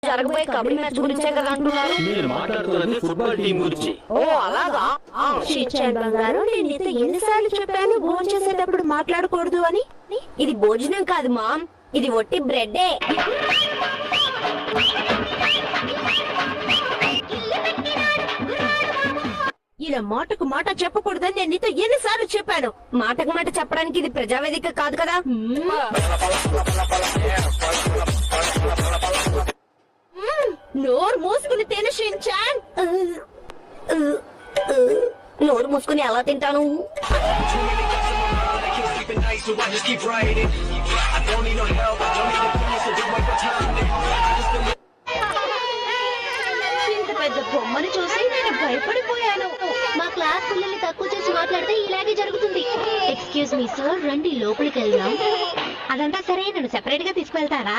జరగబోయే కబడ్డీ మ్యాచ్ గురించే కదా అంటున్నారు. నేను మాట్లాడుతున్నది ఫుట్బాల్ టీం గురించి. ఓ అలాగా. షిచ్చాన్ బంగారు, నేను నీతో ఎన్నిసార్లు చెప్పాను భోజనం చేసేటప్పుడు మాట్లాడకూడదు అని. ఇది భోజనం కాదు మామ్, ఇది ఒట్టి బ్రెడ్డే. ఇలా మాటకు మాట చెప్పకూడదని నేను నీతో ఎన్నిసార్లు చెప్పాను. మాటకు మాట చెప్పడానికి ఇది ప్రజావేదిక కాదు కదా. నోరు మూసుకుని తిను షిన్చాన్. నోరు మూసుకుని ఎలా తింటాను? ఇంత పెద్ద బొమ్మని చూసి నేను భయపడిపోయాను. మా క్లాస్ పిల్లల్ని తక్కువ చేసి మాట్లాడితే ఇలాగే జరుగుతుంది. ఎక్స్క్యూజ్ మీ సార్, రండి లోపలికి వెళ్దాం. అదంతా సరే, నన్ను సెపరేట్ గా తీసుకువెళ్తారా?